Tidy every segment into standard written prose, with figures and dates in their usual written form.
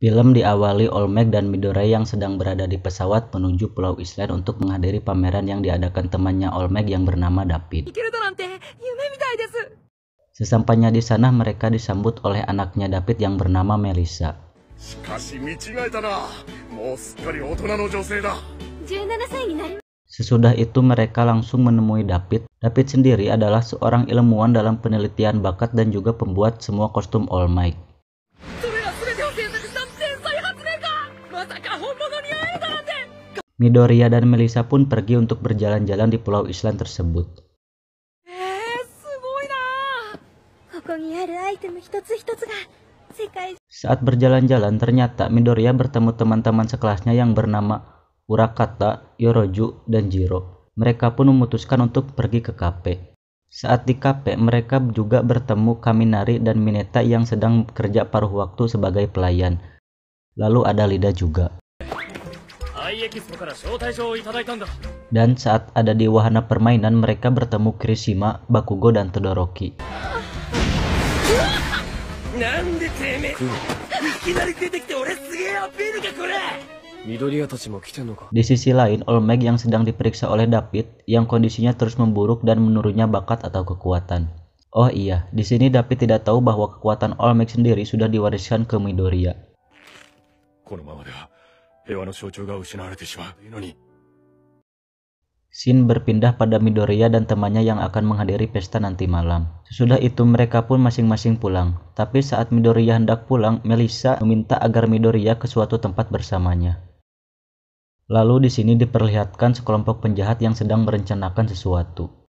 Film diawali Olmec dan Midoriya yang sedang berada di pesawat menuju Pulau Island untuk menghadiri pameran yang diadakan temannya Olmec yang bernama David. Sesampainya di sana, mereka disambut oleh anaknya David yang bernama Melissa. Sesudah itu mereka langsung menemui David. David sendiri adalah seorang ilmuwan dalam penelitian bakat dan juga pembuat semua kostum All Might. Midoriya dan Melissa pun pergi untuk berjalan-jalan di Pulau Island tersebut. Saat berjalan-jalan, ternyata Midoriya bertemu teman-teman sekelasnya yang bernama Urakata, Yoroju, dan Jiro. Mereka pun memutuskan untuk pergi ke kafe. Saat di kafe, mereka juga bertemu Kaminari dan Mineta yang sedang bekerja paruh waktu sebagai pelayan. Lalu ada Lida juga. Dan saat ada di wahana permainan, mereka bertemu Kirishima, Bakugo, dan Todoroki. Di sisi lain, Olmec yang sedang diperiksa oleh David yang kondisinya terus memburuk dan menurunnya bakat atau kekuatan. Oh iya, di sini David tidak tahu bahwa kekuatan Olmec sendiri sudah diwariskan ke Midoriya. Scene berpindah pada Midoriya dan temannya yang akan menghadiri pesta nanti malam. Sesudah itu mereka pun masing-masing pulang. Tapi saat Midoriya hendak pulang, Melissa meminta agar Midoriya ke suatu tempat bersamanya. Lalu di sini diperlihatkan sekelompok penjahat yang sedang merencanakan sesuatu.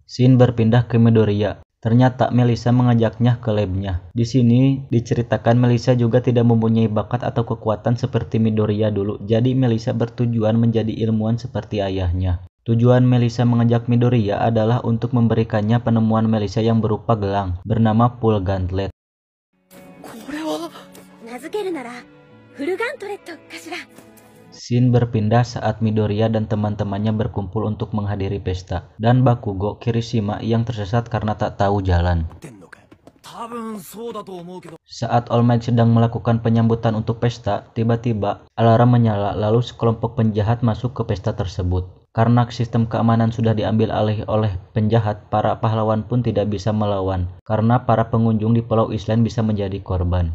Scene berpindah ke Midoriya. Ternyata Melissa mengajaknya ke labnya. Di sini diceritakan Melissa juga tidak mempunyai bakat atau kekuatan seperti Midoriya dulu. Jadi Melissa bertujuan menjadi ilmuwan seperti ayahnya. Tujuan Melissa mengajak Midoriya adalah untuk memberikannya penemuan Melissa yang berupa gelang bernama Full Gauntlet. Scene berpindah saat Midoriya dan teman-temannya berkumpul untuk menghadiri pesta, dan Bakugo, Kirishima yang tersesat karena tak tahu jalan. Saat All Might sedang melakukan penyambutan untuk pesta, tiba-tiba alarm menyala lalu sekelompok penjahat masuk ke pesta tersebut. Karena sistem keamanan sudah diambil alih oleh penjahat, para pahlawan pun tidak bisa melawan, karena para pengunjung di Pulau Island bisa menjadi korban.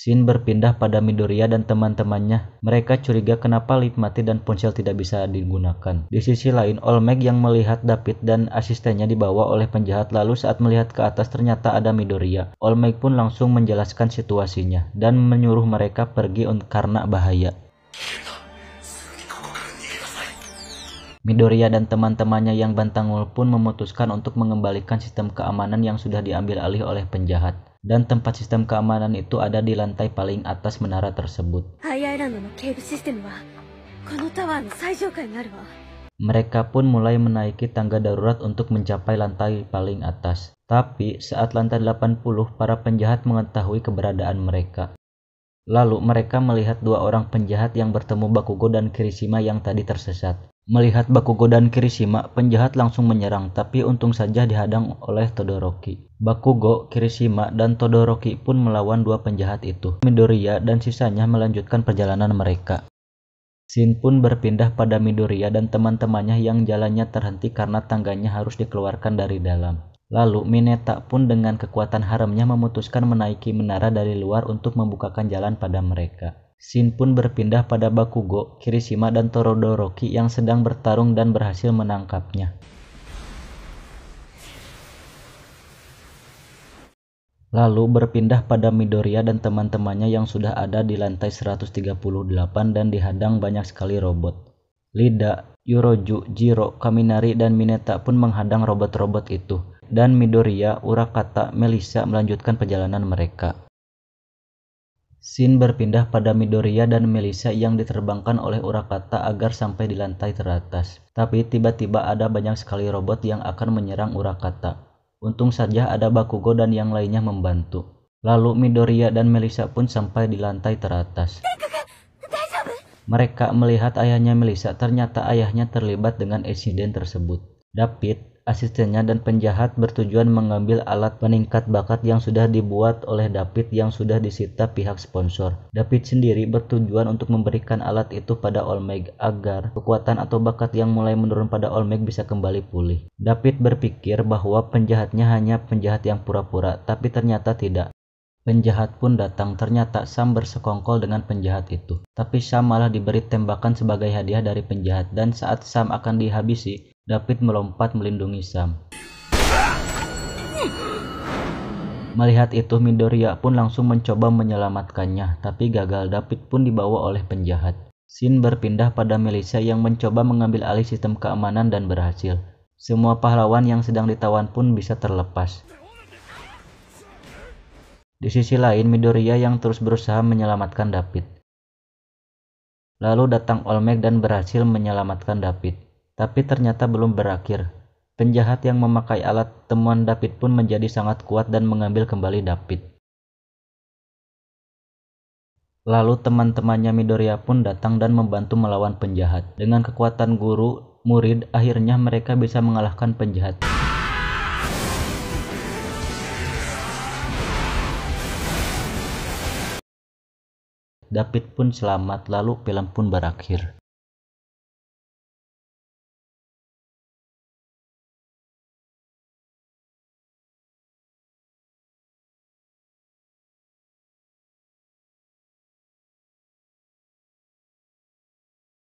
Scene berpindah pada Midoriya dan teman-temannya. Mereka curiga kenapa lift mati dan ponsel tidak bisa digunakan. Di sisi lain, Olmec yang melihat David dan asistennya dibawa oleh penjahat, lalu saat melihat ke atas ternyata ada Midoriya. Olmec pun langsung menjelaskan situasinya dan menyuruh mereka pergi karena bahaya. Midoriya dan teman-temannya yang bantangul pun memutuskan untuk mengembalikan sistem keamanan yang sudah diambil alih oleh penjahat. Dan tempat sistem keamanan itu ada di lantai paling atas menara tersebut. Mereka pun mulai menaiki tangga darurat untuk mencapai lantai paling atas. Tapi saat lantai 80, para penjahat mengetahui keberadaan mereka. Lalu mereka melihat dua orang penjahat yang bertemu Bakugo dan Kirishima yang tadi tersesat. Melihat Bakugo dan Kirishima, penjahat langsung menyerang, tapi untung saja dihadang oleh Todoroki. Bakugo, Kirishima, dan Todoroki pun melawan dua penjahat itu. Midoriya dan sisanya melanjutkan perjalanan mereka. Scene pun berpindah pada Midoriya dan teman-temannya yang jalannya terhenti karena tangganya harus dikeluarkan dari dalam. Lalu Mineta pun dengan kekuatan haramnya memutuskan menaiki menara dari luar untuk membukakan jalan pada mereka. Scene pun berpindah pada Bakugo, Kirishima, dan Todoroki yang sedang bertarung dan berhasil menangkapnya. Lalu berpindah pada Midoriya dan teman-temannya yang sudah ada di lantai 138 dan dihadang banyak sekali robot. Lida, Yoroju, Jiro, Kaminari, dan Mineta pun menghadang robot-robot itu. Dan Midoriya, Urakata, Melissa melanjutkan perjalanan mereka. Scene berpindah pada Midoriya dan Melissa yang diterbangkan oleh Urakata agar sampai di lantai teratas. Tapi tiba-tiba ada banyak sekali robot yang akan menyerang Urakata. Untung saja ada Bakugo dan yang lainnya membantu. Lalu Midoriya dan Melissa pun sampai di lantai teratas. Mereka melihat ayahnya Melissa, ternyata ayahnya terlibat dengan insiden tersebut. David, asistennya dan penjahat bertujuan mengambil alat peningkat bakat yang sudah dibuat oleh David yang sudah disita pihak sponsor. David sendiri bertujuan untuk memberikan alat itu pada Olmec agar kekuatan atau bakat yang mulai menurun pada Olmec bisa kembali pulih. David berpikir bahwa penjahatnya hanya penjahat yang pura-pura, tapi ternyata tidak. Penjahat pun datang, ternyata Sam bersekongkol dengan penjahat itu. Tapi Sam malah diberi tembakan sebagai hadiah dari penjahat, dan saat Sam akan dihabisi, David melompat melindungi Sam. Melihat itu, Midoriya pun langsung mencoba menyelamatkannya, tapi gagal. David pun dibawa oleh penjahat. Scene berpindah pada Melissa yang mencoba mengambil alih sistem keamanan dan berhasil. Semua pahlawan yang sedang ditawan pun bisa terlepas. Di sisi lain, Midoriya yang terus berusaha menyelamatkan David. Lalu datang Olmec dan berhasil menyelamatkan David. Tapi ternyata belum berakhir. Penjahat yang memakai alat temuan David pun menjadi sangat kuat dan mengambil kembali David. Lalu teman-temannya Midoriya pun datang dan membantu melawan penjahat. Dengan kekuatan guru, murid, akhirnya mereka bisa mengalahkan penjahat. David pun selamat, lalu film pun berakhir.